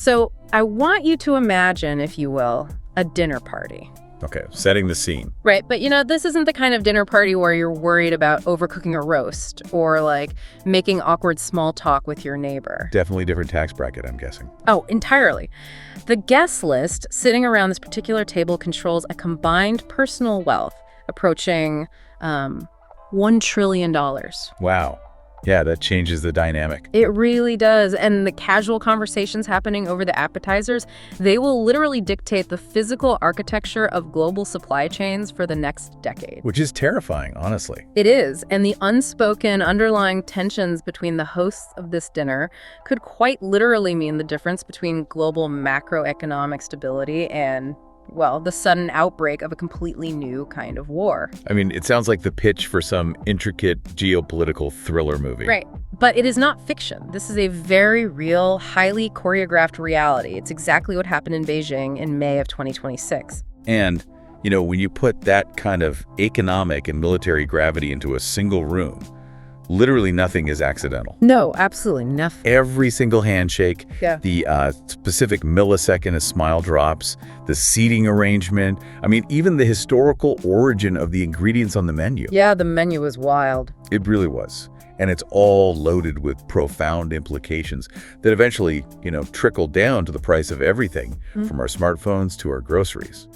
So I want you to imagine, if you will, a dinner party. Okay, setting the scene. Right, but this isn't the kind of dinner party where you're worried about overcooking a roast or making awkward small talk with your neighbor. Definitely different tax bracket, I'm guessing. Oh, entirely. The guest list sitting around this particular table controls a combined personal wealth approaching $1 trillion. Wow. Yeah, that changes the dynamic. It really does. And the casual conversations happening over the appetizers, they will literally dictate the physical architecture of global supply chains for the next decade. Which is terrifying, honestly. It is. And the unspoken underlying tensions between the hosts of this dinner could quite literally mean the difference between global macroeconomic stability and, well, the sudden outbreak of a completely new kind of war. I mean, it sounds like the pitch for some intricate geopolitical thriller movie. Right. But it is not fiction. This is a very real, highly choreographed reality. It's exactly what happened in Beijing in May of 2026. And, when you put that kind of economic and military gravity into a single room, literally nothing is accidental. No, absolutely nothing. Every single handshake, Yeah. the specific millisecond a smile drops, the seating arrangement, even the historical origin of the ingredients on the menu. Yeah, the menu is wild. It really was. And it's all loaded with profound implications that eventually, trickle down to the price of everything, from our smartphones to our groceries.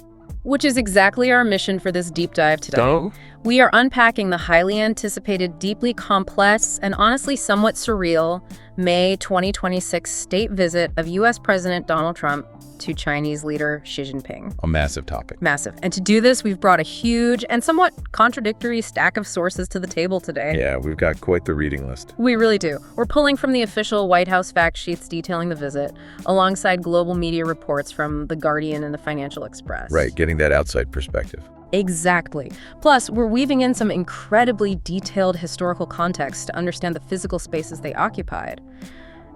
Which is exactly our mission for this deep dive today. We are unpacking the highly anticipated, deeply complex, and honestly somewhat surreal May 2026 state visit of U.S. President Donald Trump to Chinese leader Xi Jinping. A massive topic. Massive. And to do this, we've brought a huge and somewhat contradictory stack of sources to the table today. Yeah, we've got quite the reading list. We really do. We're pulling from the official White House fact sheets detailing the visit, alongside global media reports from The Guardian and the Financial Express. Right, getting that outside perspective. Exactly. Plus, we're weaving in some incredibly detailed historical context to understand the physical spaces they occupied.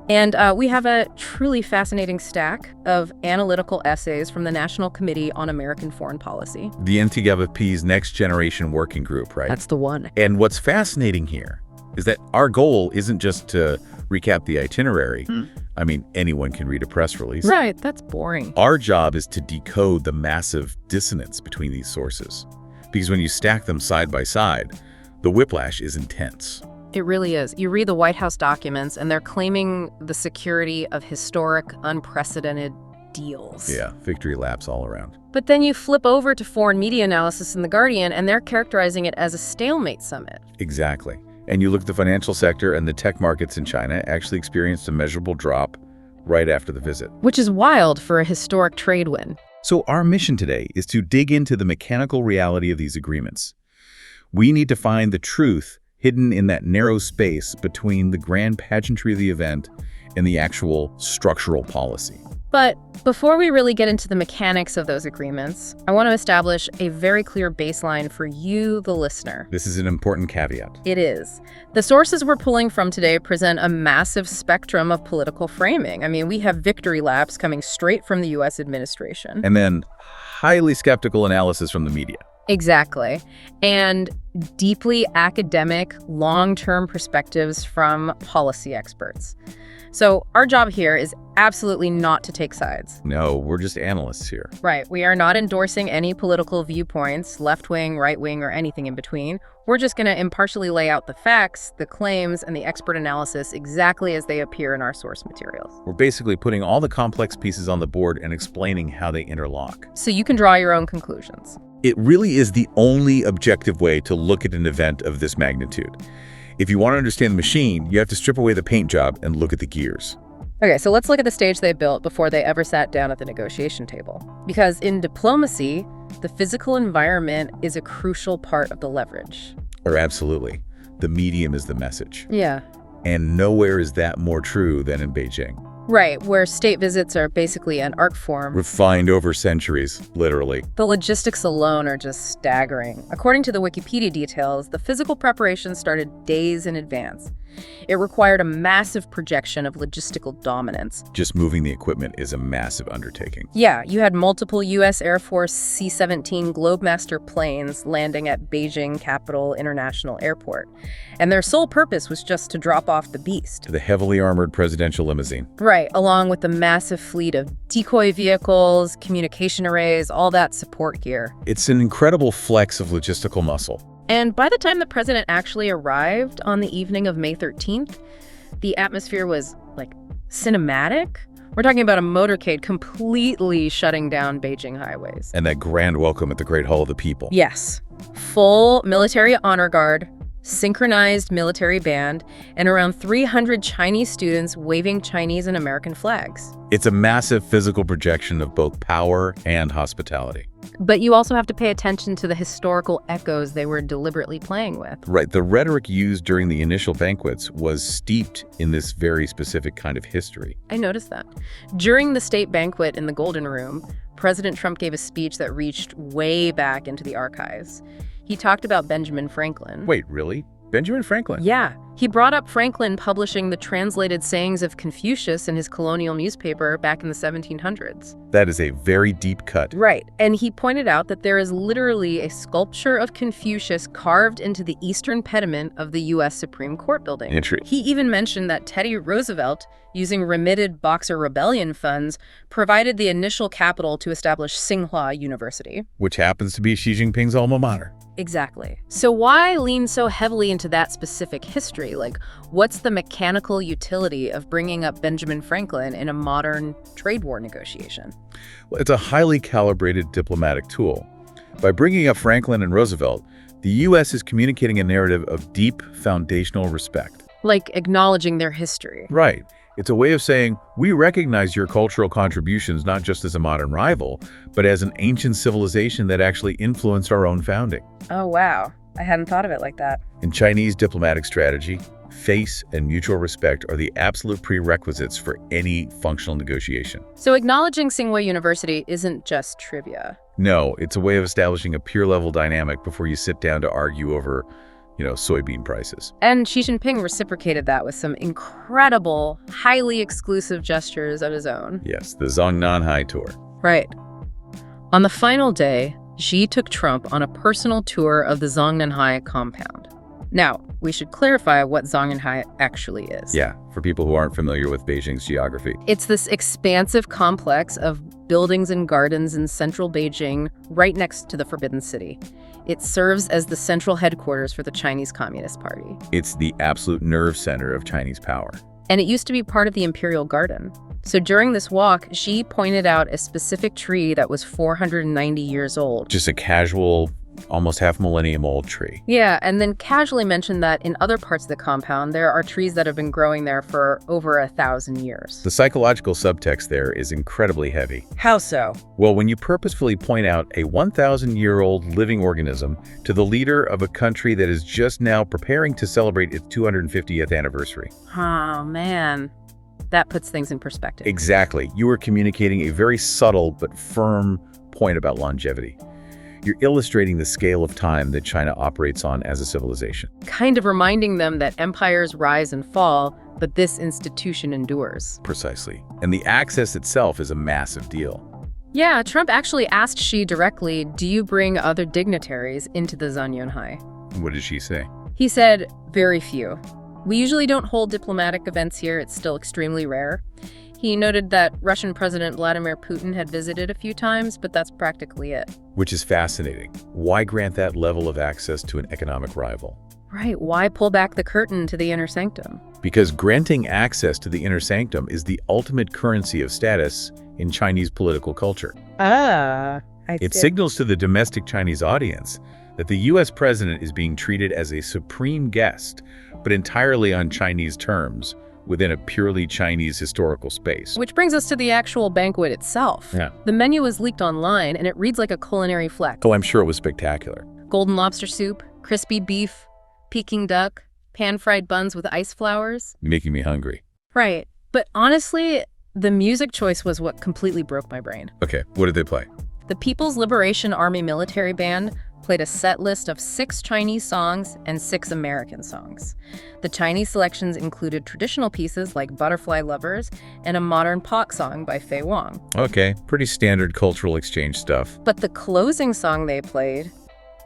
And we have a truly fascinating stack of analytical essays from the National Committee on American Foreign Policy. The NTGovP's Next Generation Working Group, right? That's the one. And what's fascinating here is that our goal isn't just to recap the itinerary. Anyone can read a press release. Right, that's boring. Our job is to decode the massive dissonance between these sources. Because when you stack them side by side, the whiplash is intense. It really is. You read the White House documents, and they're claiming the security of historic, unprecedented deals. Yeah, victory laps all around. But then you flip over to foreign media analysis in The Guardian, and they're characterizing it as a stalemate summit. Exactly. And you look at the financial sector, and the tech markets in China actually experienced a measurable drop right after the visit. Which is wild for a historic trade win. So our mission today is to dig into the mechanical reality of these agreements. We need to find the truth hidden in that narrow space between the grand pageantry of the event and the actual structural policy. But before we really get into the mechanics of those agreements, I want to establish a very clear baseline for you, the listener. This is an important caveat. It is. The sources we're pulling from today present a massive spectrum of political framing. We have victory laps coming straight from the U.S. administration. And then highly skeptical analysis from the media. Exactly. And deeply academic, long-term perspectives from policy experts. So our job here is absolutely not to take sides. No, we're just analysts here. Right. We are not endorsing any political viewpoints, left-wing, right-wing, or anything in between. We're just going to impartially lay out the facts, the claims, and the expert analysis exactly as they appear in our source materials. We're basically putting all the complex pieces on the board and explaining how they interlock. So you can draw your own conclusions. It really is the only objective way to look at an event of this magnitude. If you want to understand the machine, you have to strip away the paint job and look at the gears. Okay, so let's look at the stage they built before they ever sat down at the negotiation table. Because in diplomacy, the physical environment is a crucial part of the leverage. Or absolutely. The medium is the message. Yeah. And nowhere is that more true than in Beijing. Right, where state visits are basically an art form. Refined over centuries, literally. The logistics alone are just staggering. According to the Wikipedia details, the physical preparation started days in advance. It required a massive projection of logistical dominance. Just moving the equipment is a massive undertaking. Yeah, you had multiple U.S. Air Force C-17 Globemaster planes landing at Beijing Capital International Airport. And their sole purpose was just to drop off the beast. The heavily armored presidential limousine. Right. Right, along with the massive fleet of decoy vehicles, communication arrays, all that support gear. It's an incredible flex of logistical muscle. And by the time the president actually arrived on the evening of May 13th, the atmosphere was, like, cinematic. We're talking about a motorcade completely shutting down Beijing highways. And that grand welcome at the Great Hall of the People. Yes. Full military honor guard, synchronized military band, and around 300 Chinese students waving Chinese and American flags. It's a massive physical projection of both power and hospitality. But you also have to pay attention to the historical echoes they were deliberately playing with. Right, the rhetoric used during the initial banquets was steeped in this very specific kind of history. I noticed that. During the state banquet in the Golden Room, President Trump gave a speech that reached way back into the archives. He talked about Benjamin Franklin. Wait, really? Benjamin Franklin? Yeah. He brought up Franklin publishing the translated sayings of Confucius in his colonial newspaper back in the 1700s. That is a very deep cut. Right. And he pointed out that there is literally a sculpture of Confucius carved into the eastern pediment of the U.S. Supreme Court building. Interesting. He even mentioned that Teddy Roosevelt, using remitted Boxer Rebellion funds, provided the initial capital to establish Tsinghua University. Which happens to be Xi Jinping's alma mater. Exactly. So why lean so heavily into that specific history? Like, what's the mechanical utility of bringing up Benjamin Franklin in a modern trade war negotiation? Well, it's a highly calibrated diplomatic tool. By bringing up Franklin and Roosevelt, the U.S. is communicating a narrative of deep foundational respect. Like acknowledging their history. Right. It's a way of saying, we recognize your cultural contributions not just as a modern rival, but as an ancient civilization that actually influenced our own founding. Oh, wow. I hadn't thought of it like that. In Chinese diplomatic strategy, face and mutual respect are the absolute prerequisites for any functional negotiation. So acknowledging Tsinghua University isn't just trivia. No, it's a way of establishing a peer-level dynamic before you sit down to argue over soybean prices. And Xi Jinping reciprocated that with some incredible, highly exclusive gestures of his own. Yes, the Zhongnanhai tour. Right. On the final day, Xi took Trump on a personal tour of the Zhongnanhai compound. Now, we should clarify what Zhongnanhai actually is. Yeah, for people who aren't familiar with Beijing's geography. It's this expansive complex of buildings and gardens in central Beijing, right next to the Forbidden City. It serves as the central headquarters for the Chinese Communist Party. It's the absolute nerve center of Chinese power. And it used to be part of the Imperial Garden. So during this walk, Xi pointed out a specific tree that was 490 years old. Just a casual, almost half-millennium-old tree. Yeah, and then casually mentioned that in other parts of the compound, there are trees that have been growing there for over 1,000 years. The psychological subtext there is incredibly heavy. How so? Well, when you purposefully point out a 1,000-year-old living organism to the leader of a country that is just now preparing to celebrate its 250th anniversary. Oh, man. That puts things in perspective. Exactly. You are communicating a very subtle but firm point about longevity. You're illustrating the scale of time that China operates on as a civilization. Kind of reminding them that empires rise and fall, but this institution endures. Precisely. And the access itself is a massive deal. Yeah, Trump actually asked Xi directly, do you bring other dignitaries into the Zhongnanhai? What did she say? He said, very few. We usually don't hold diplomatic events here. It's still extremely rare. He noted that Russian President Vladimir Putin had visited a few times, but that's practically it. Which is fascinating. Why grant that level of access to an economic rival? Right. Why pull back the curtain to the inner sanctum? Because granting access to the inner sanctum is the ultimate currency of status in Chinese political culture. It signals to the domestic Chinese audience that the U.S. president is being treated as a supreme guest, but entirely on Chinese terms, within a purely Chinese historical space. Which brings us to the actual banquet itself. Yeah. The menu was leaked online, and it reads like a culinary flex. Oh, I'm sure it was spectacular. Golden lobster soup, crispy beef, Peking duck, pan-fried buns with ice flowers. Making me hungry. Right. But honestly, the music choice was what completely broke my brain. Okay, what did they play? The People's Liberation Army Military Band played a set list of 6 Chinese songs and 6 American songs. The Chinese selections included traditional pieces like Butterfly Lovers and a modern pop song by Fei Wang. Okay, pretty standard cultural exchange stuff. But the closing song they played,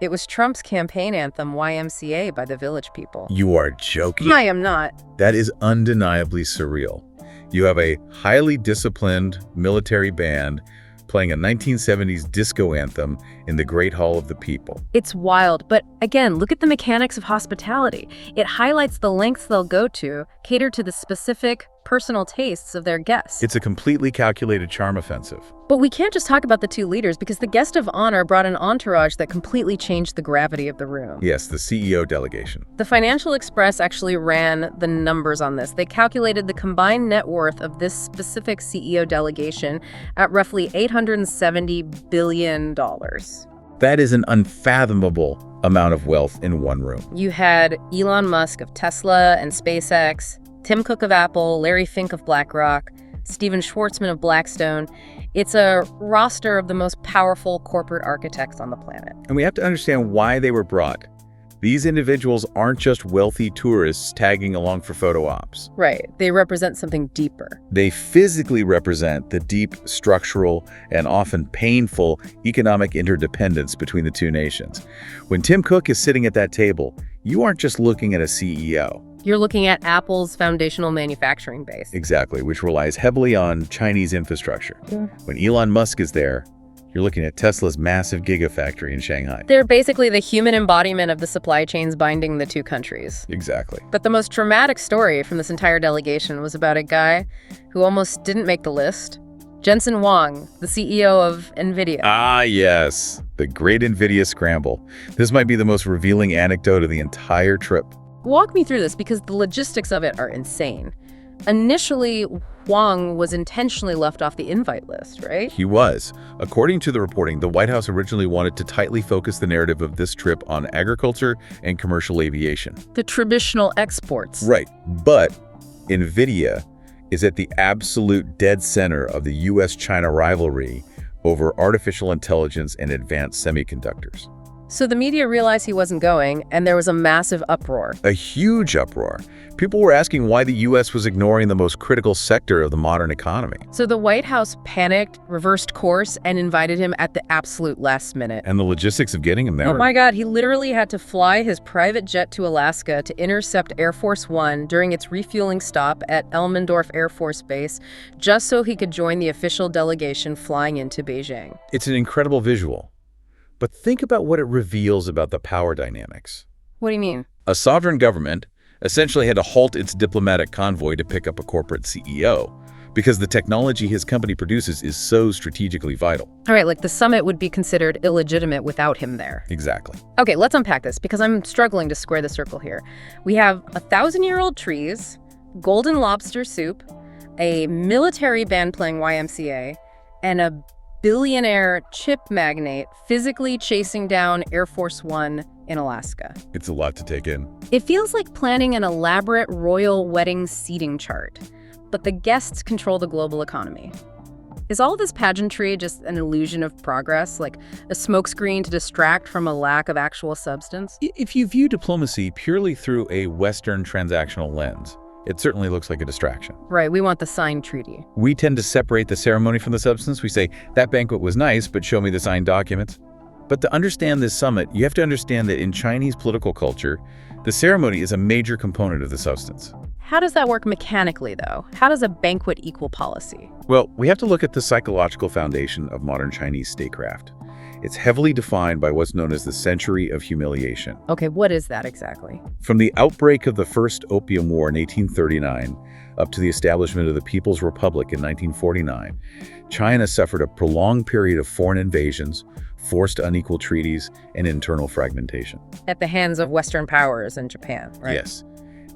it was Trump's campaign anthem, YMCA, by the Village People. You are joking. I am not. That is undeniably surreal. You have a highly disciplined military band playing a 1970s disco anthem in the Great Hall of the People. It's wild, but again, look at the mechanics of hospitality. It highlights the lengths they'll go to cater to the specific personal tastes of their guests. It's a completely calculated charm offensive. But we can't just talk about the two leaders because the guest of honor brought an entourage that completely changed the gravity of the room. Yes, the CEO delegation. The Financial Express actually ran the numbers on this. They calculated the combined net worth of this specific CEO delegation at roughly $870 billion. That is an unfathomable amount of wealth in one room. You had Elon Musk of Tesla and SpaceX, Tim Cook of Apple, Larry Fink of BlackRock, Steven Schwarzman of Blackstone. It's a roster of the most powerful corporate architects on the planet. And we have to understand why they were brought. These individuals aren't just wealthy tourists tagging along for photo ops. Right. They represent something deeper. They physically represent the deep structural and often painful economic interdependence between the two nations. When Tim Cook is sitting at that table, you aren't just looking at a CEO. You're looking at Apple's foundational manufacturing base. Exactly, which relies heavily on Chinese infrastructure. Yeah. When Elon Musk is there, you're looking at Tesla's massive gigafactory in Shanghai. They're basically the human embodiment of the supply chains binding the two countries. Exactly. But the most dramatic story from this entire delegation was about a guy who almost didn't make the list. Jensen Huang, the CEO of Nvidia. Ah, yes. The great Nvidia scramble. This might be the most revealing anecdote of the entire trip. Walk me through this because the logistics of it are insane. Initially, Huang was intentionally left off the invite list, right? He was. According to the reporting, the White House originally wanted to tightly focus the narrative of this trip on agriculture and commercial aviation. The traditional exports. Right. But Nvidia is at the absolute dead center of the U.S. China rivalry over artificial intelligence and advanced semiconductors. So the media realized he wasn't going, and there was a massive uproar. A huge uproar. People were asking why the U.S. was ignoring the most critical sector of the modern economy. So the White House panicked, reversed course, and invited him at the absolute last minute. And the logistics of getting him there. Oh my God, he literally had to fly his private jet to Alaska to intercept Air Force One during its refueling stop at Elmendorf Air Force Base, just so he could join the official delegation flying into Beijing. It's an incredible visual. But think about what it reveals about the power dynamics. What do you mean? A sovereign government essentially had to halt its diplomatic convoy to pick up a corporate CEO because the technology his company produces is so strategically vital. All right, like the summit would be considered illegitimate without him there. Exactly. Okay, let's unpack this because I'm struggling to square the circle here. We have 1,000-year-old trees, golden lobster soup, a military band playing YMCA, and a billionaire chip magnate physically chasing down Air Force One in Alaska. It's a lot to take in. It feels like planning an elaborate royal wedding seating chart, but the guests control the global economy. Is all this pageantry just an illusion of progress, like a smokescreen to distract from a lack of actual substance? If you view diplomacy purely through a Western transactional lens, it certainly looks like a distraction. Right, we want the signed treaty. We tend to separate the ceremony from the substance. We say, that banquet was nice, but show me the signed documents. But to understand this summit, you have to understand that in Chinese political culture, the ceremony is a major component of the substance. How does that work mechanically, though? How does a banquet equal policy? Well, we have to look at the psychological foundation of modern Chinese statecraft. It's heavily defined by what's known as the century of humiliation. Okay, what is that exactly? From the outbreak of the First Opium War in 1839 up to the establishment of the People's Republic in 1949, China suffered a prolonged period of foreign invasions, forced unequal treaties, and internal fragmentation. At the hands of Western powers and Japan, right? Yes.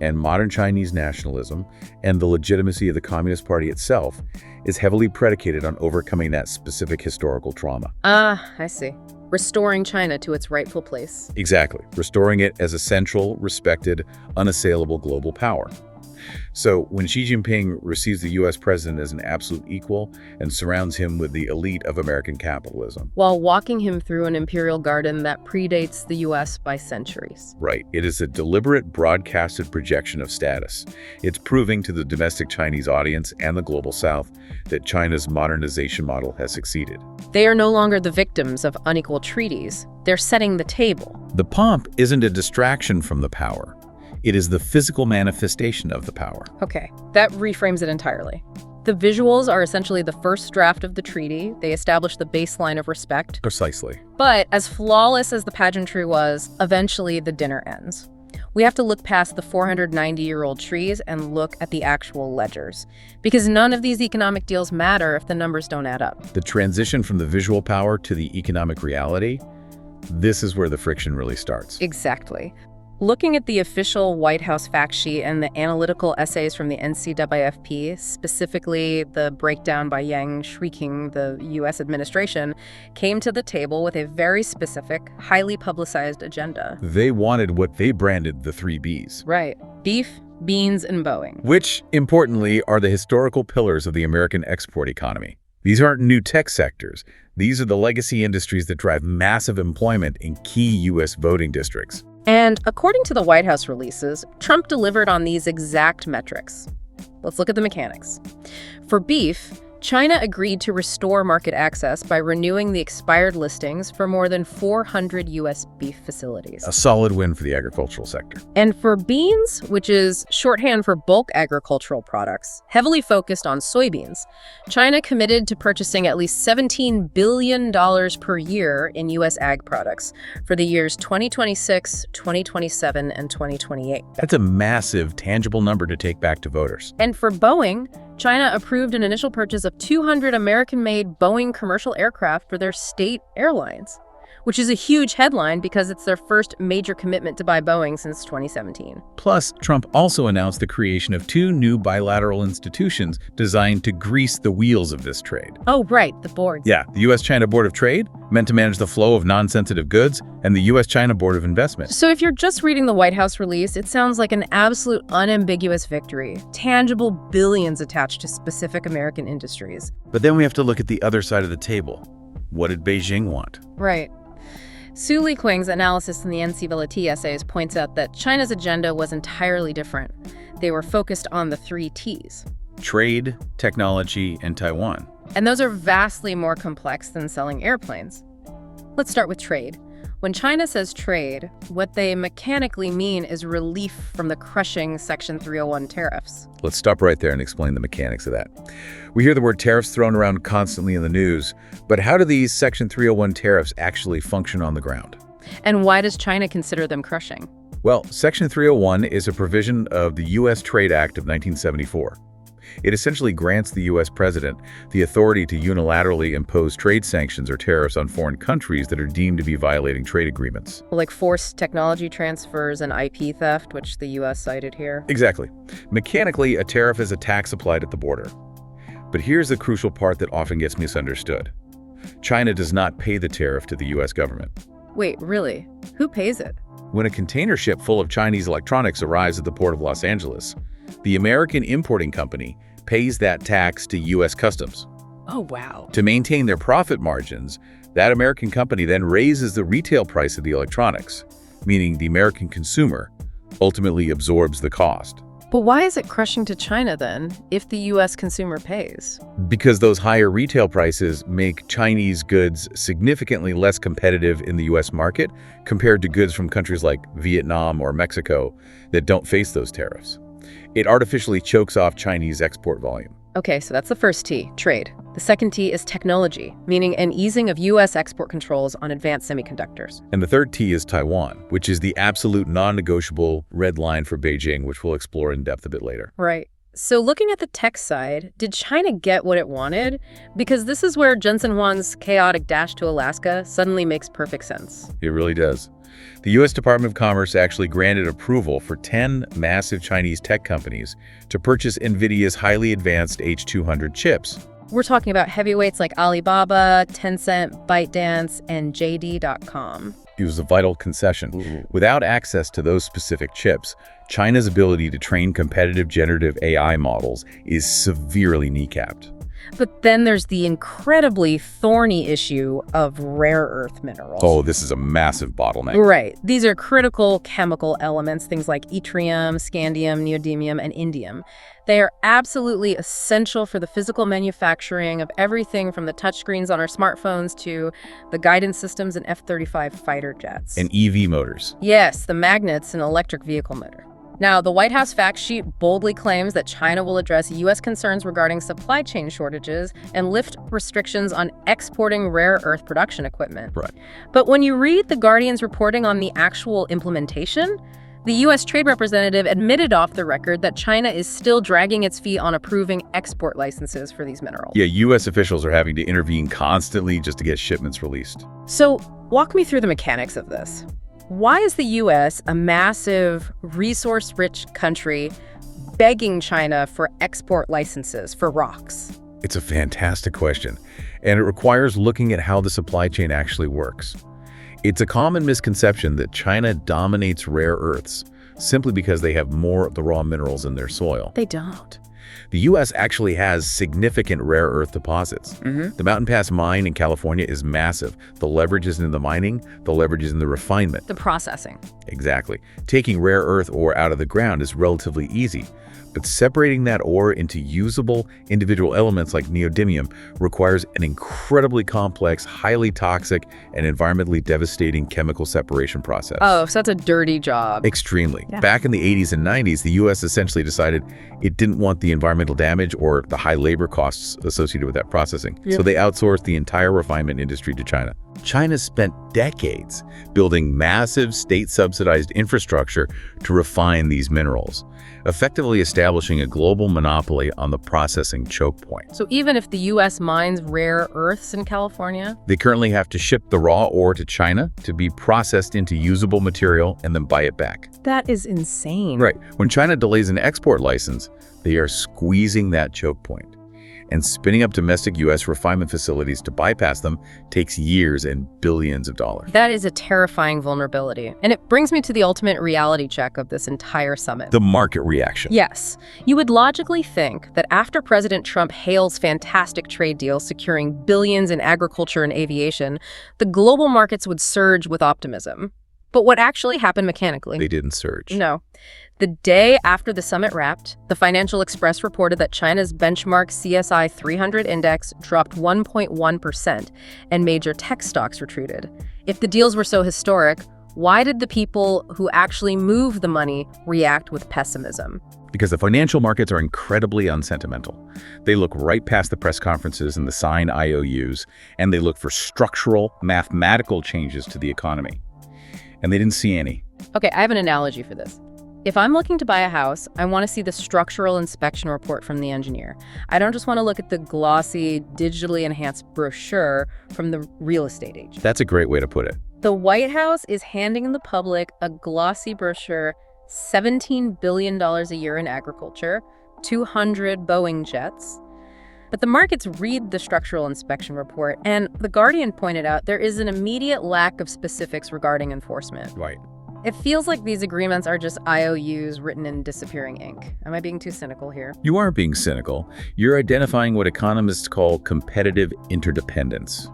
And modern Chinese nationalism and the legitimacy of the Communist Party itself is heavily predicated on overcoming that specific historical trauma. I see. Restoring China to its rightful place. Exactly. Restoring it as a central, respected, unassailable global power. So when Xi Jinping receives the U.S. president as an absolute equal and surrounds him with the elite of American capitalism. While walking him through an imperial garden that predates the U.S. by centuries. Right. It is a deliberate broadcasted projection of status. It's proving to the domestic Chinese audience and the global South that China's modernization model has succeeded. They are no longer the victims of unequal treaties. They're setting the table. The pomp isn't a distraction from the power. It is the physical manifestation of the power. Okay, that reframes it entirely. The visuals are essentially the first draft of the treaty. They establish the baseline of respect. Precisely. But as flawless as the pageantry was, eventually the dinner ends. We have to look past the 490-year-old trees and look at the actual ledgers. Because none of these economic deals matter if the numbers don't add up. The transition from the visual power to the economic reality, this is where the friction really starts. Exactly. Looking at the official White House fact sheet and the analytical essays from the NCAAFP, specifically the breakdown by Yang shrieking the U.S. administration, came to the table with a very specific, highly publicized agenda. They wanted what they branded the 3 Bs. Right. Beef, beans, and Boeing. Which, importantly, are the historical pillars of the American export economy. These aren't new tech sectors. These are the legacy industries that drive massive employment in key U.S. voting districts. And according to the White House releases, Trump delivered on these exact metrics. Let's look at the mechanics. For beef, China agreed to restore market access by renewing the expired listings for more than 400 U.S. beef facilities. A solid win for the agricultural sector. And for beans, which is shorthand for bulk agricultural products, heavily focused on soybeans, China committed to purchasing at least $17 billion per year in U.S. ag products for the years 2026, 2027, and 2028. That's a massive, tangible number to take back to voters. And for Boeing, China approved an initial purchase of 200 American-made Boeing commercial aircraft for their state airlines, which is a huge headline because it's their first major commitment to buy Boeing since 2017. Plus, Trump also announced the creation of 2 new bilateral institutions designed to grease the wheels of this trade. Oh, right, the boards. Yeah, the U.S. China Board of Trade, meant to manage the flow of non-sensitive goods, and the U.S. China Board of Investment. So if you're just reading the White House release, it sounds like an absolute unambiguous victory. Tangible billions attached to specific American industries. But then we have to look at the other side of the table. What did Beijing want? Right. Su Liqing's analysis in the NCAAFP essays points out that China's agenda was entirely different. They were focused on the 3 Ts. Trade, technology, and Taiwan. And those are vastly more complex than selling airplanes. Let's start with trade. When China says trade, what they mechanically mean is relief from the crushing Section 301 tariffs. Let's stop right there and explain the mechanics of that. We hear the word tariffs thrown around constantly in the news, but how do these Section 301 tariffs actually function on the ground? And why does China consider them crushing? Well, Section 301 is a provision of the U.S. Trade Act of 1974. It essentially grants the U.S. president the authority to unilaterally impose trade sanctions or tariffs on foreign countries that are deemed to be violating trade agreements. Like forced technology transfers and IP theft, which the U.S. cited here. Exactly. Mechanically, a tariff is a tax applied at the border. But here's the crucial part that often gets misunderstood. China does not pay the tariff to the U.S. government. Wait, really? Who pays it? When a container ship full of Chinese electronics arrives at the port of Los Angeles, the American importing company pays that tax to U.S. Customs. Oh, wow. To maintain their profit margins, that American company then raises the retail price of the electronics, meaning the American consumer ultimately absorbs the cost. But why is it crushing to China then, if the U.S. consumer pays? Because those higher retail prices make Chinese goods significantly less competitive in the U.S. market compared to goods from countries like Vietnam or Mexico that don't face those tariffs. It artificially chokes off Chinese export volume. Okay, so that's the first T, trade. The second T is technology, meaning an easing of U.S. export controls on advanced semiconductors. And the third T is Taiwan, which is the absolute non-negotiable red line for Beijing, which we'll explore in depth a bit later. Right. So looking at the tech side, did China get what it wanted? Because this is where Jensen Huang's chaotic dash to Alaska suddenly makes perfect sense. It really does. The U.S. Department of Commerce actually granted approval for 10 massive Chinese tech companies to purchase Nvidia's highly advanced H200 chips. We're talking about heavyweights like Alibaba, Tencent, ByteDance, and JD.com. It was a vital concession. Without access to those specific chips, China's ability to train competitive generative AI models is severely kneecapped. But then there's the incredibly thorny issue of rare earth minerals. Oh, this is a massive bottleneck. Right. These are critical chemical elements, things like yttrium, scandium, neodymium, and indium. They are absolutely essential for the physical manufacturing of everything from the touchscreens on our smartphones to the guidance systems in F-35 fighter jets. And EV motors. Yes, the magnets in an electric vehicle motor. Now, the White House fact sheet boldly claims that China will address U.S. concerns regarding supply chain shortages and lift restrictions on exporting rare earth production equipment. Right. But when you read The Guardian's reporting on the actual implementation, the U.S. Trade Representative admitted off the record that China is still dragging its feet on approving export licenses for these minerals. Yeah, U.S. officials are having to intervene constantly just to get shipments released. So, walk me through the mechanics of this. Why is the U.S., a massive, resource-rich country, begging China for export licenses for rocks? It's a fantastic question, and it requires looking at how the supply chain actually works. It's a common misconception that China dominates rare earths simply because they have more of the raw minerals in their soil. They don't. The U.S. actually has significant rare earth deposits. The Mountain Pass mine in California is massive. The leverage isn't in the mining, the leverage is in the refinement. The processing. Exactly. Taking rare earth ore out of the ground is relatively easy, but separating that ore into usable individual elements like neodymium requires an incredibly complex, highly toxic, and environmentally devastating chemical separation process. Oh, so that's a dirty job. Extremely. Yeah. Back in the 80s and 90s, the U.S. essentially decided it didn't want the environmental damage or the high labor costs associated with that processing. So they outsourced the entire refinement industry to China. China spent decades building massive state-subsidized infrastructure to refine these minerals, effectively establishing a global monopoly on the processing choke point. So even if the U.S. mines rare earths in California? They currently have to ship the raw ore to China to be processed into usable material and then buy it back. That is insane. Right. When China delays an export license, they are squeezing that choke point. And spinning up domestic U.S. refinement facilities to bypass them takes years and billions of dollars. That is a terrifying vulnerability. And it brings me to the ultimate reality check of this entire summit. The market reaction. Yes. You would logically think that after President Trump hails fantastic trade deals securing billions in agriculture and aviation, the global markets would surge with optimism. But what actually happened mechanically? They didn't surge. No. The day after the summit wrapped, the Financial Express reported that China's benchmark CSI 300 index dropped 1.1% and major tech stocks retreated. If the deals were so historic, why did the people who actually move the money react with pessimism? Because the financial markets are incredibly unsentimental. They look right past the press conferences and the signed IOUs, and they look for structural, mathematical changes to the economy. And they didn't see any. Okay, I have an analogy for this. If I'm looking to buy a house, I want to see the structural inspection report from the engineer. I don't just want to look at the glossy, digitally enhanced brochure from the real estate agent. That's a great way to put it. The White House is handing the public a glossy brochure, $17 billion a year in agriculture, 200 Boeing jets. But the markets read the structural inspection report, and The Guardian pointed out there is an immediate lack of specifics regarding enforcement. Right. It feels like these agreements are just IOUs written in disappearing ink. Am I being too cynical here? You aren't being cynical. You're identifying what economists call competitive interdependence.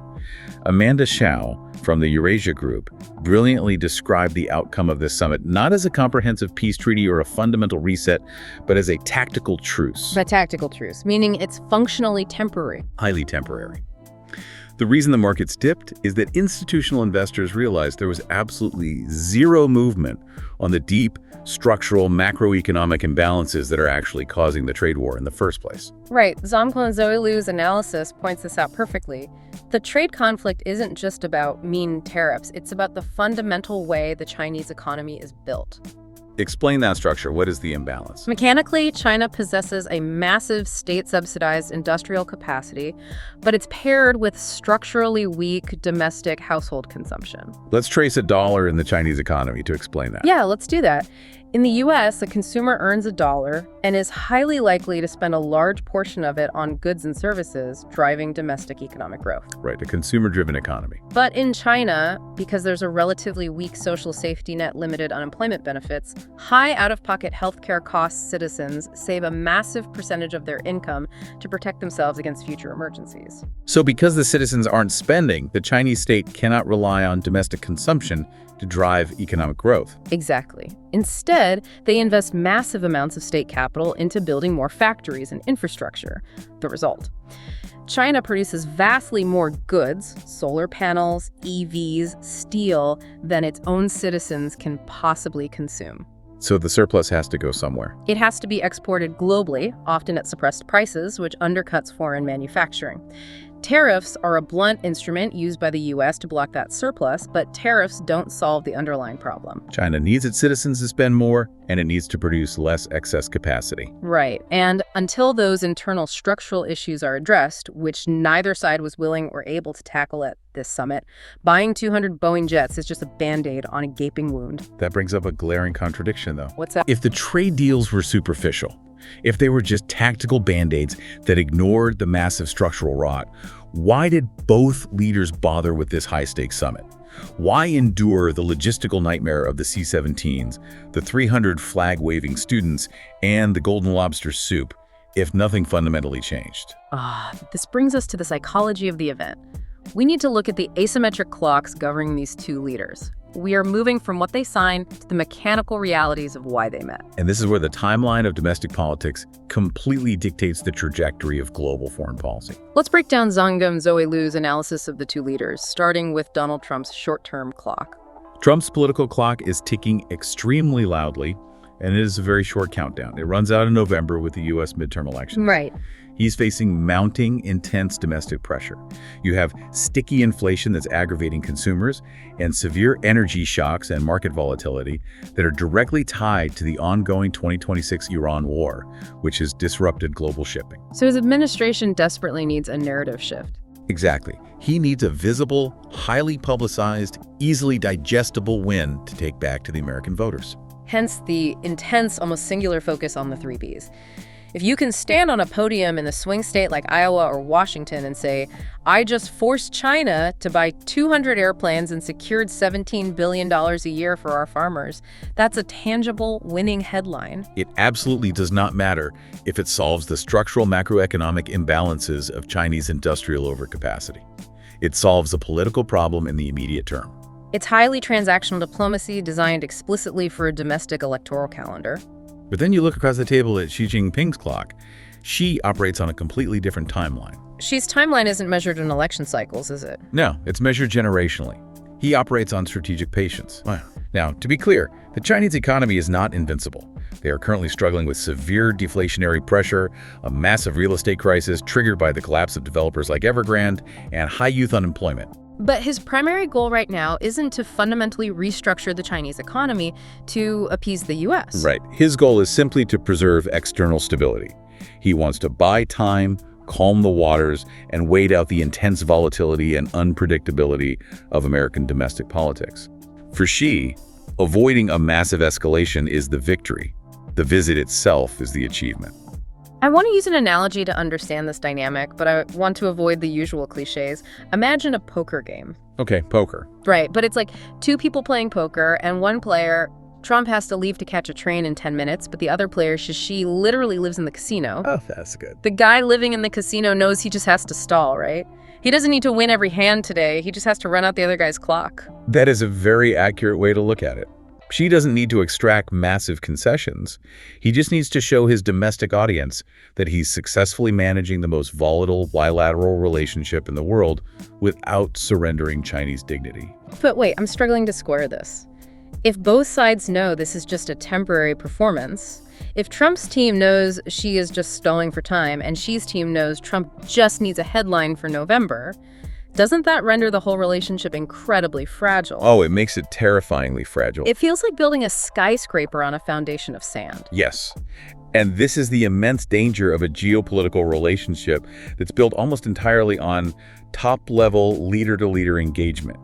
Amanda Xiao from the Eurasia Group brilliantly described the outcome of this summit not as a comprehensive peace treaty or a fundamental reset, but as a tactical truce. A tactical truce, meaning it's functionally temporary. Highly temporary. The reason the markets dipped is that institutional investors realized there was absolutely zero movement on the deep, structural, macroeconomic imbalances that are actually causing the trade war in the first place. Right. Zomko and Zoe Liu's analysis points this out perfectly. The trade conflict isn't just about mean tariffs. It's about the fundamental way the Chinese economy is built. Explain that structure. What is the imbalance? Mechanically, China possesses a massive state-subsidized industrial capacity, but it's paired with structurally weak domestic household consumption. Let's trace a dollar in the Chinese economy to explain that. Yeah, let's do that. In the U.S., a consumer earns $1 and is highly likely to spend a large portion of it on goods and services, driving domestic economic growth. Right, a consumer-driven economy. But in China, because there's a relatively weak social safety net, limited unemployment benefits, high out-of-pocket healthcare costs, citizens save a massive percentage of their income to protect themselves against future emergencies. So because the citizens aren't spending, the Chinese state cannot rely on domestic consumption to drive economic growth. Exactly. Instead, they invest massive amounts of state capital into building more factories and infrastructure. The result: China produces vastly more goods, solar panels, EVs, steel, than its own citizens can possibly consume. So the surplus has to go somewhere. It has to be exported globally, often at suppressed prices, which undercuts foreign manufacturing. Tariffs are a blunt instrument used by the U.S. to block that surplus, but tariffs don't solve the underlying problem. China needs its citizens to spend more, and it needs to produce less excess capacity. Right. And until those internal structural issues are addressed, which neither side was willing or able to tackle at this summit, buying 200 Boeing jets is just a Band-Aid on a gaping wound. That brings up a glaring contradiction, though. What's that? If the trade deals were superficial, if they were just tactical Band-Aids that ignored the massive structural rot, why did both leaders bother with this high-stakes summit? Why endure the logistical nightmare of the C-17s, the 300 flag-waving students, and the Golden Lobster soup, if nothing fundamentally changed? This brings us to the psychology of the event. We need to look at the asymmetric clocks governing these two leaders. We are moving from what they signed to the mechanical realities of why they met. And this is where the timeline of domestic politics completely dictates the trajectory of global foreign policy. Let's break down Zhang and Zoe Liu's analysis of the two leaders, starting with Donald Trump's short-term clock. Trump's political clock is ticking extremely loudly, and it is a very short countdown. It runs out in November with the U.S. midterm elections. Right. He's facing mounting, intense domestic pressure. You have sticky inflation that's aggravating consumers and severe energy shocks and market volatility that are directly tied to the ongoing 2026 Iran war, which has disrupted global shipping. So his administration desperately needs a narrative shift. Exactly. He needs a visible, highly publicized, easily digestible win to take back to the American voters. Hence the intense, almost singular focus on the 3 Bs. If you can stand on a podium in a swing state like Iowa or Washington and say, I just forced China to buy 200 airplanes and secured $17 billion a year for our farmers, that's a tangible winning headline. It absolutely does not matter if it solves the structural macroeconomic imbalances of Chinese industrial overcapacity. It solves a political problem in the immediate term. It's highly transactional diplomacy designed explicitly for a domestic electoral calendar. But then you look across the table at Xi Jinping's clock. She operates on a completely different timeline. Xi's timeline isn't measured in election cycles, is it? No, it's measured generationally. He operates on strategic patience. Wow. Now, to be clear, the Chinese economy is not invincible. They are currently struggling with severe deflationary pressure, a massive real estate crisis triggered by the collapse of developers like Evergrande, and high youth unemployment. But his primary goal right now isn't to fundamentally restructure the Chinese economy to appease the U.S. Right. His goal is simply to preserve external stability. He wants to buy time, calm the waters, and wait out the intense volatility and unpredictability of American domestic politics. For Xi, avoiding a massive escalation is the victory. The visit itself is the achievement. I want to use an analogy to understand this dynamic, but I want to avoid the usual cliches. Imagine a poker game. Okay, poker. Right, but it's like 2 people playing poker, and one player, Trump, has to leave to catch a train in 10 minutes, but the other player, Xi, literally lives in the casino. Oh, that's good. The guy living in the casino knows he just has to stall, right? He doesn't need to win every hand today. He just has to run out the other guy's clock. That is a very accurate way to look at it. Xi doesn't need to extract massive concessions. He just needs to show his domestic audience that he's successfully managing the most volatile bilateral relationship in the world without surrendering Chinese dignity. But wait, I'm struggling to square this. If both sides know this is just a temporary performance, if Trump's team knows Xi is just stalling for time and Xi's team knows Trump just needs a headline for November, doesn't that render the whole relationship incredibly fragile? Oh, it makes it terrifyingly fragile. It feels like building a skyscraper on a foundation of sand. Yes. And this is the immense danger of a geopolitical relationship that's built almost entirely on top-level leader-to-leader engagement.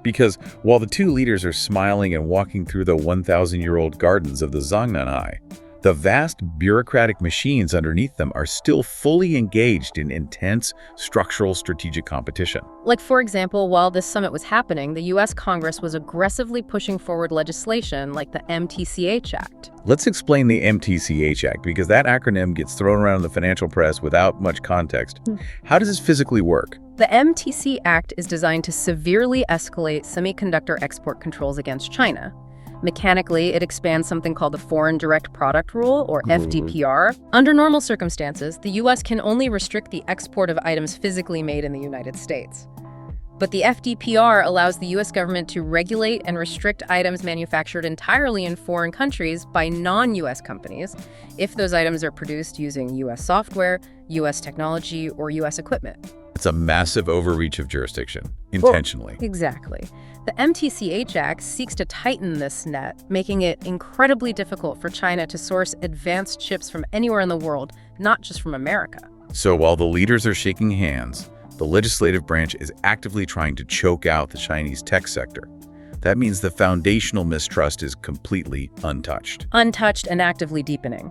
Because while the two leaders are smiling and walking through the 1,000-year-old gardens of the Zhongnanhai, the vast bureaucratic machines underneath them are still fully engaged in intense structural strategic competition. Like, for example, while this summit was happening, the U.S. Congress was aggressively pushing forward legislation like the MTCH Act. Let's explain the MTCH Act, because that acronym gets thrown around in the financial press without much context. How does this physically work? The MTC Act is designed to severely escalate semiconductor export controls against China. Mechanically, it expands something called the Foreign Direct Product Rule, or FDPR. Under normal circumstances, the U.S. can only restrict the export of items physically made in the United States. But the FDPR allows the U.S. government to regulate and restrict items manufactured entirely in foreign countries by non-U.S. companies if those items are produced using U.S. software, U.S. technology, or U.S. equipment. It's a massive overreach of jurisdiction, intentionally. Well, exactly. The MTCH Act seeks to tighten this net, making it incredibly difficult for China to source advanced chips from anywhere in the world, not just from America. So while the leaders are shaking hands, the legislative branch is actively trying to choke out the Chinese tech sector. That means the foundational mistrust is completely untouched. Untouched and actively deepening.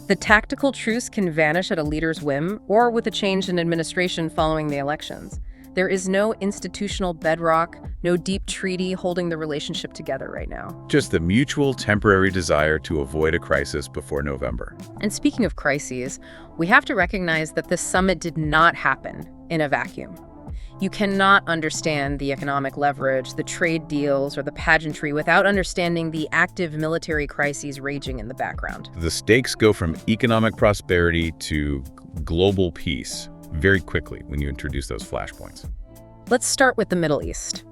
The tactical truce can vanish at a leader's whim or with a change in administration following the elections. There is no institutional bedrock, no deep treaty holding the relationship together right now. Just the mutual temporary desire to avoid a crisis before November. And speaking of crises, we have to recognize that this summit did not happen in a vacuum. You cannot understand the economic leverage, the trade deals, or the pageantry without understanding the active military crises raging in the background. The stakes go from economic prosperity to global peace very quickly when you introduce those flashpoints. Let's start with the Middle East.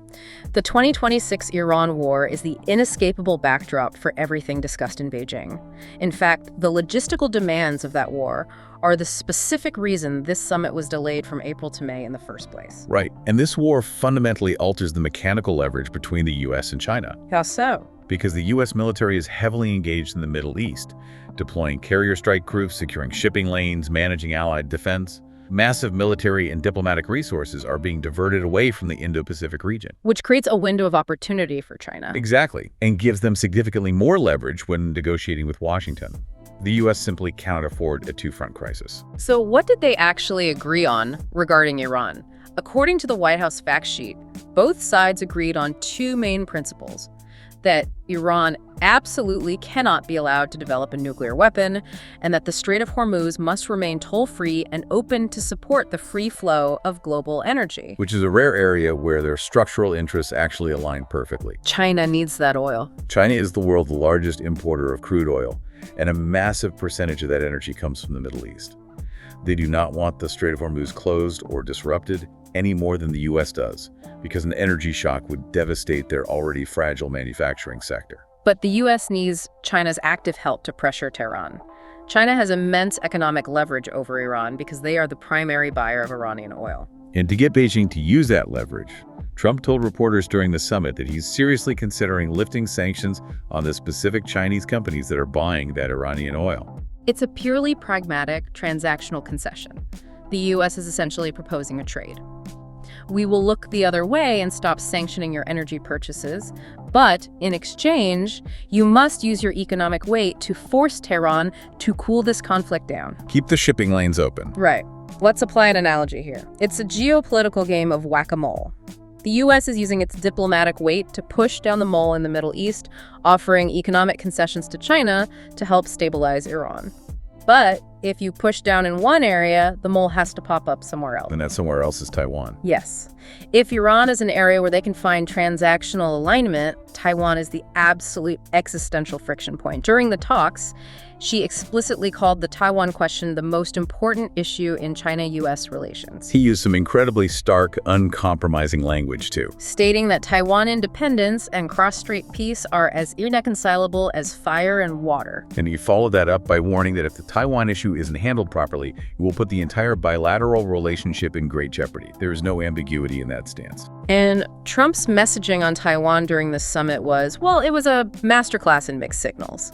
The 2026 Iran war is the inescapable backdrop for everything discussed in Beijing. In fact, the logistical demands of that war are the specific reason this summit was delayed from April to May in the first place. Right, and this war fundamentally alters the mechanical leverage between the U.S. and China. How so? Because the U.S. military is heavily engaged in the Middle East, deploying carrier strike groups, securing shipping lanes, managing allied defense. Massive military and diplomatic resources are being diverted away from the Indo-Pacific region. Which creates a window of opportunity for China. Exactly, and gives them significantly more leverage when negotiating with Washington. The U.S. simply cannot afford a two-front crisis. So what did they actually agree on regarding Iran? According to the White House fact sheet, both sides agreed on two main principles: that Iran absolutely cannot be allowed to develop a nuclear weapon, and that the Strait of Hormuz must remain toll-free and open to support the free flow of global energy. Which is a rare area where their structural interests actually align perfectly. China needs that oil. China is the world's largest importer of crude oil, and a massive percentage of that energy comes from the Middle East. They do not want the Strait of Hormuz closed or disrupted any more than the U.S. does, because an energy shock would devastate their already fragile manufacturing sector. But the U.S. needs China's active help to pressure Tehran. China has immense economic leverage over Iran because they are the primary buyer of Iranian oil. And to get Beijing to use that leverage, Trump told reporters during the summit that he's seriously considering lifting sanctions on the specific Chinese companies that are buying that Iranian oil. It's a purely pragmatic, transactional concession. The U.S. is essentially proposing a trade. We will look the other way and stop sanctioning your energy purchases, but in exchange, you must use your economic weight to force Tehran to cool this conflict down. Keep the shipping lanes open. Right. Let's apply an analogy here. It's a geopolitical game of whack-a-mole. The U.S. is using its diplomatic weight to push down the mole in the Middle East, offering economic concessions to China to help stabilize Iran. But if you push down in one area, the mole has to pop up somewhere else. And that somewhere else is Taiwan. Yes. If Iran is an area where they can find transactional alignment, Taiwan is the absolute existential friction point. During the talks, she explicitly called the Taiwan question the most important issue in China-U.S. relations. He used some incredibly stark, uncompromising language, too. Stating that Taiwan independence and cross-strait peace are as irreconcilable as fire and water. And he followed that up by warning that if the Taiwan issue isn't handled properly, it will put the entire bilateral relationship in great jeopardy. There is no ambiguity in that stance. And Trump's messaging on Taiwan during this summit was, well, it was a masterclass in mixed signals.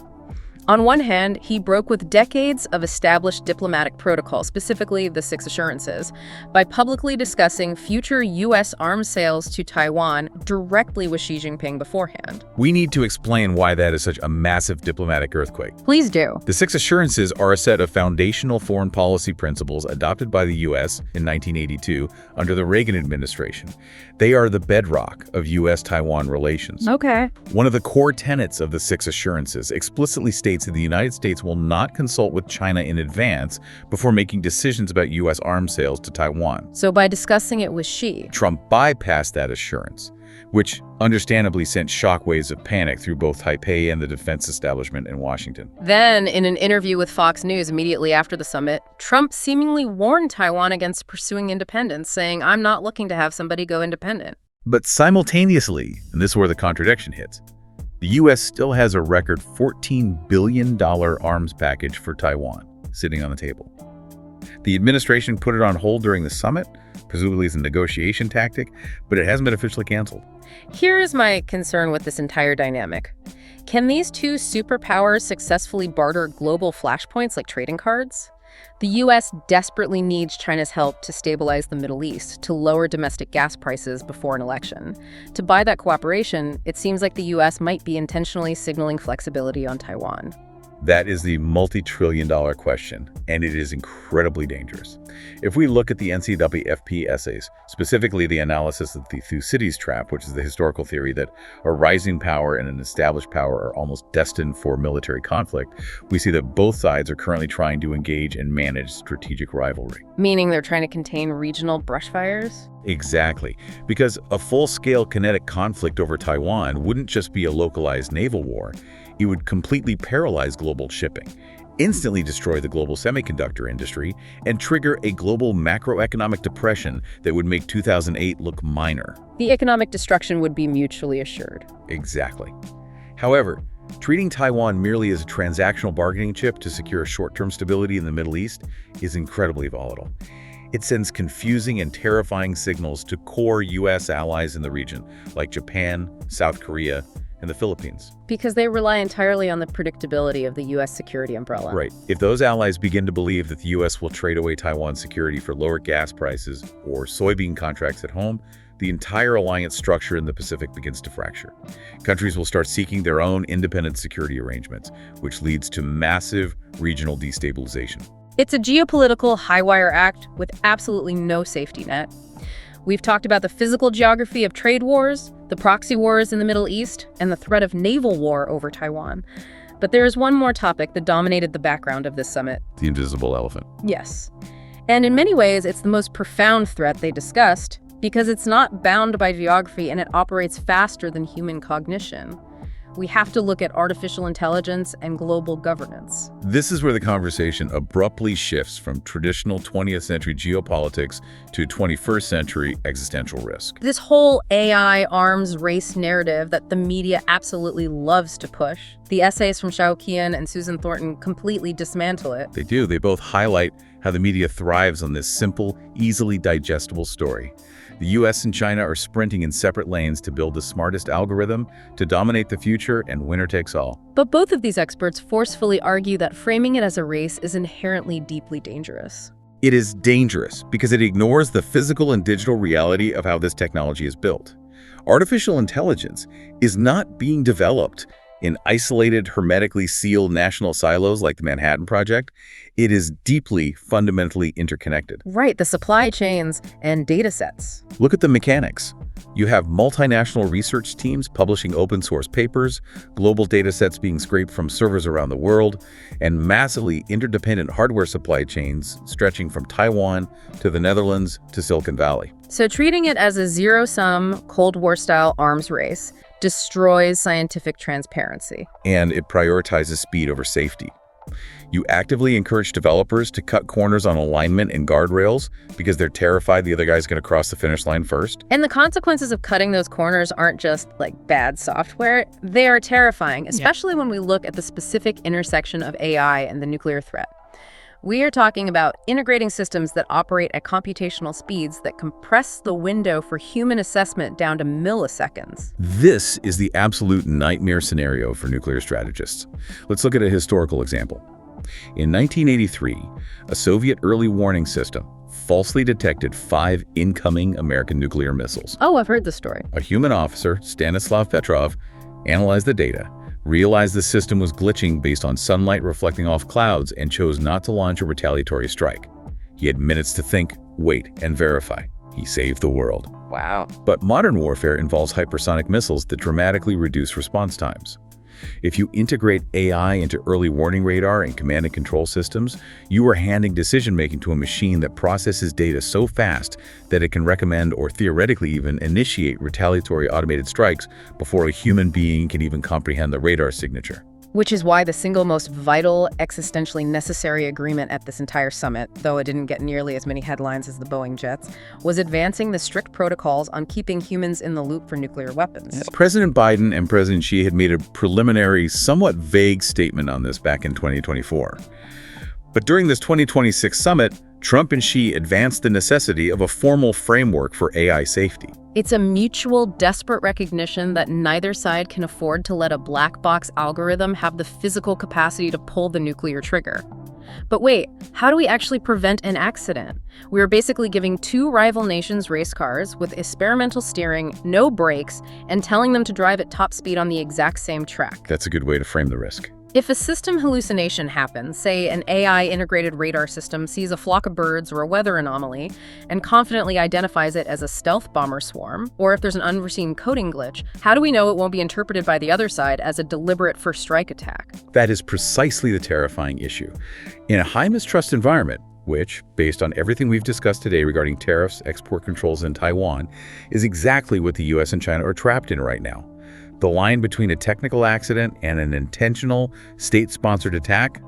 On one hand, he broke with decades of established diplomatic protocol, specifically the Six Assurances, by publicly discussing future U.S. arms sales to Taiwan directly with Xi Jinping beforehand. We need to explain why that is such a massive diplomatic earthquake. Please do. The Six Assurances are a set of foundational foreign policy principles adopted by the U.S. in 1982 under the Reagan administration. They are the bedrock of U.S.-Taiwan relations. Okay. One of the core tenets of the Six Assurances explicitly states that the United States will not consult with China in advance before making decisions about U.S. arms sales to Taiwan. So by discussing it with Xi, Trump bypassed that assurance, which understandably sent shockwaves of panic through both Taipei and the defense establishment in Washington. Then, in an interview with Fox News immediately after the summit, Trump seemingly warned Taiwan against pursuing independence, saying, "I'm not looking to have somebody go independent." But simultaneously, and this is where the contradiction hits, the U.S. still has a record $14 billion arms package for Taiwan sitting on the table. The administration put it on hold during the summit, presumably as a negotiation tactic, but it hasn't been officially canceled. Here is my concern with this entire dynamic. Can these two superpowers successfully barter global flashpoints like trading cards? The U.S. desperately needs China's help to stabilize the Middle East, to lower domestic gas prices before an election. To buy that cooperation, it seems like the U.S. might be intentionally signaling flexibility on Taiwan. That is the multi-trillion-dollar question, and it is incredibly dangerous. If we look at the NCAAFP essays, specifically the analysis of the Thucydides Trap, which is the historical theory that a rising power and an established power are almost destined for military conflict, we see that both sides are currently trying to engage and manage strategic rivalry. Meaning they're trying to contain regional brushfires? Exactly, because a full-scale kinetic conflict over Taiwan wouldn't just be a localized naval war. It would completely paralyze global shipping, instantly destroy the global semiconductor industry, and trigger a global macroeconomic depression that would make 2008 look minor. The economic destruction would be mutually assured. Exactly. However, treating Taiwan merely as a transactional bargaining chip to secure short-term stability in the Middle East is incredibly volatile. It sends confusing and terrifying signals to core U.S. allies in the region, like Japan, South Korea, and the Philippines. Because they rely entirely on the predictability of the U.S. security umbrella. Right. If those allies begin to believe that the U.S. will trade away Taiwan's security for lower gas prices or soybean contracts at home, the entire alliance structure in the Pacific begins to fracture. Countries will start seeking their own independent security arrangements, which leads to massive regional destabilization. It's a geopolitical high-wire act with absolutely no safety net. We've talked about the physical geography of trade wars, the proxy wars in the Middle East, and the threat of naval war over Taiwan. But there is one more topic that dominated the background of this summit. The invisible elephant. Yes. And in many ways, it's the most profound threat they discussed because it's not bound by geography and it operates faster than human cognition. We have to look at artificial intelligence and global governance. This is where the conversation abruptly shifts from traditional 20th century geopolitics to 21st century existential risk. This whole AI arms race narrative that the media absolutely loves to push, the essays from Xiao Qian and Susan Thornton completely dismantle it. They do. They both highlight how the media thrives on this simple, easily digestible story. The U.S. and China are sprinting in separate lanes to build the smartest algorithm to dominate the future, and winner takes all. But both of these experts forcefully argue that framing it as a race is inherently deeply dangerous. It is dangerous because it ignores the physical and digital reality of how this technology is built. Artificial intelligence is not being developed in isolated, hermetically sealed national silos like the Manhattan Project. It is deeply, fundamentally interconnected. Right, the supply chains and data sets. Look at the mechanics. You have multinational research teams publishing open source papers, global data sets being scraped from servers around the world, and massively interdependent hardware supply chains stretching from Taiwan to the Netherlands to Silicon Valley. So treating it as a zero-sum, Cold War-style arms race destroys scientific transparency. And it prioritizes speed over safety. You actively encourage developers to cut corners on alignment and guardrails because they're terrified the other guy's going to cross the finish line first. And the consequences of cutting those corners aren't just like bad software. They are terrifying, especially when we look at the specific intersection of AI and the nuclear threat. We are talking about integrating systems that operate at computational speeds that compress the window for human assessment down to milliseconds. This is the absolute nightmare scenario for nuclear strategists. Let's look at a historical example. In 1983, a Soviet early warning system falsely detected 5 incoming American nuclear missiles. Oh, I've heard the story. A human officer, Stanislav Petrov, analyzed the data, realized the system was glitching based on sunlight reflecting off clouds, and chose not to launch a retaliatory strike. He had minutes to think, wait, and verify. He saved the world. Wow. But modern warfare involves hypersonic missiles that dramatically reduce response times. If you integrate AI into early warning radar and command and control systems, you are handing decision-making to a machine that processes data so fast that it can recommend or theoretically even initiate retaliatory automated strikes before a human being can even comprehend the radar signature. Which is why the single most vital, existentially necessary agreement at this entire summit, though it didn't get nearly as many headlines as the Boeing jets, was advancing the strict protocols on keeping humans in the loop for nuclear weapons. President Biden and President Xi had made a preliminary, somewhat vague statement on this back in 2024. But during this 2026 summit, Trump and Xi advanced the necessity of a formal framework for AI safety. It's a mutual, desperate recognition that neither side can afford to let a black box algorithm have the physical capacity to pull the nuclear trigger. But wait, how do we actually prevent an accident? We are basically giving two rival nations race cars with experimental steering, no brakes, and telling them to drive at top speed on the exact same track. That's a good way to frame the risk. If a system hallucination happens, say an AI-integrated radar system sees a flock of birds or a weather anomaly and confidently identifies it as a stealth bomber swarm, or if there's an unforeseen coding glitch, how do we know it won't be interpreted by the other side as a deliberate first strike attack? That is precisely the terrifying issue. In a high mistrust environment, which, based on everything we've discussed today regarding tariffs, export controls in Taiwan, is exactly what the U.S. and China are trapped in right now. The line between a technical accident and an intentional, state-sponsored attack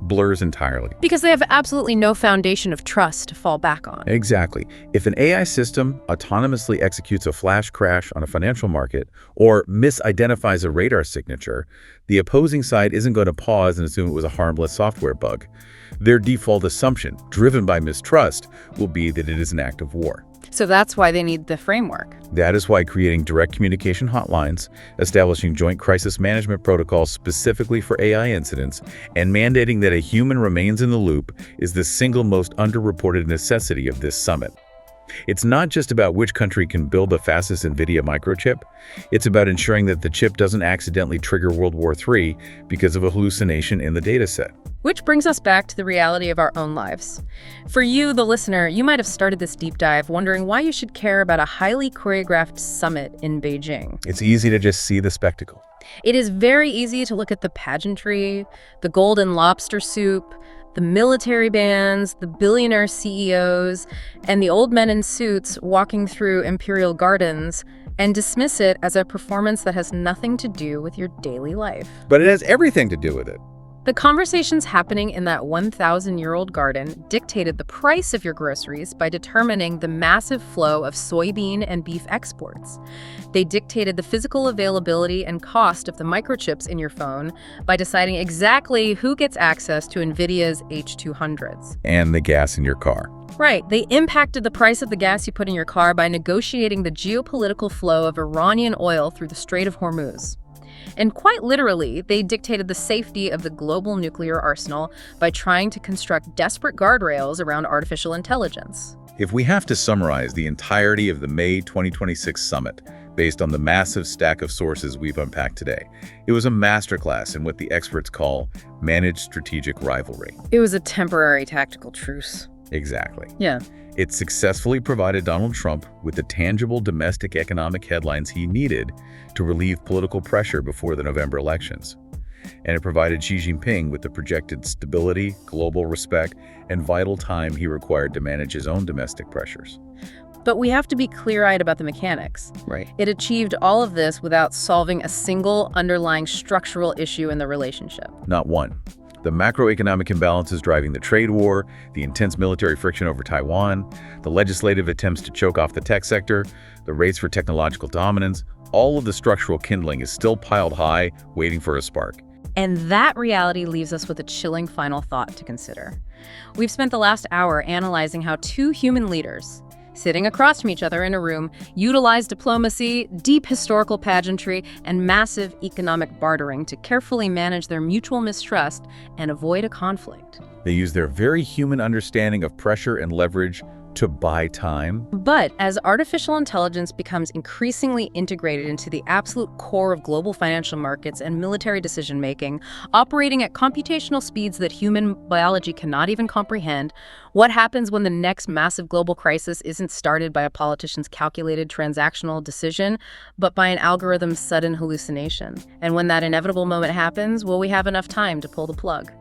blurs entirely. Because they have absolutely no foundation of trust to fall back on. Exactly. If an AI system autonomously executes a flash crash on a financial market or misidentifies a radar signature, the opposing side isn't going to pause and assume it was a harmless software bug. Their default assumption, driven by mistrust, will be that it is an act of war. So that's why they need the framework. That is why creating direct communication hotlines, establishing joint crisis management protocols specifically for AI incidents, and mandating that a human remains in the loop is the single most underreported necessity of this summit. It's not just about which country can build the fastest Nvidia microchip. It's about ensuring that the chip doesn't accidentally trigger World War III because of a hallucination in the dataset. Which brings us back to the reality of our own lives. For you, the listener, you might have started this deep dive wondering why you should care about a highly choreographed summit in Beijing. It's easy to just see the spectacle. It is very easy to look at the pageantry, the golden lobster soup, the military bands, the billionaire CEOs, and the old men in suits walking through imperial gardens and dismiss it as a performance that has nothing to do with your daily life. But it has everything to do with it. The conversations happening in that 1,000-year-old garden dictated the price of your groceries by determining the massive flow of soybean and beef exports. They dictated the physical availability and cost of the microchips in your phone by deciding exactly who gets access to Nvidia's H200s. And the gas in your car. Right. They impacted the price of the gas you put in your car by negotiating the geopolitical flow of Iranian oil through the Strait of Hormuz. And quite literally, they dictated the safety of the global nuclear arsenal by trying to construct desperate guardrails around artificial intelligence. If we have to summarize the entirety of the May 2026 summit based on the massive stack of sources we've unpacked today, it was a masterclass in what the experts call managed strategic rivalry. It was a temporary tactical truce. Exactly. Yeah. It successfully provided Donald Trump with the tangible domestic economic headlines he needed to relieve political pressure before the November elections. And it provided Xi Jinping with the projected stability, global respect, and vital time he required to manage his own domestic pressures. But we have to be clear-eyed about the mechanics. Right. It achieved all of this without solving a single underlying structural issue in the relationship. Not one. The macroeconomic imbalances driving the trade war, the intense military friction over Taiwan, the legislative attempts to choke off the tech sector, the race for technological dominance, all of the structural kindling is still piled high, waiting for a spark. And that reality leaves us with a chilling final thought to consider. We've spent the last hour analyzing how two human leaders, sitting across from each other in a room, utilize diplomacy, deep historical pageantry, and massive economic bartering to carefully manage their mutual mistrust and avoid a conflict. They use their very human understanding of pressure and leverage To buy time? But as artificial intelligence becomes increasingly integrated into the absolute core of global financial markets and military decision-making, operating at computational speeds that human biology cannot even comprehend, what happens when the next massive global crisis isn't started by a politician's calculated transactional decision, but by an algorithm's sudden hallucination? And when that inevitable moment happens, will we have enough time to pull the plug?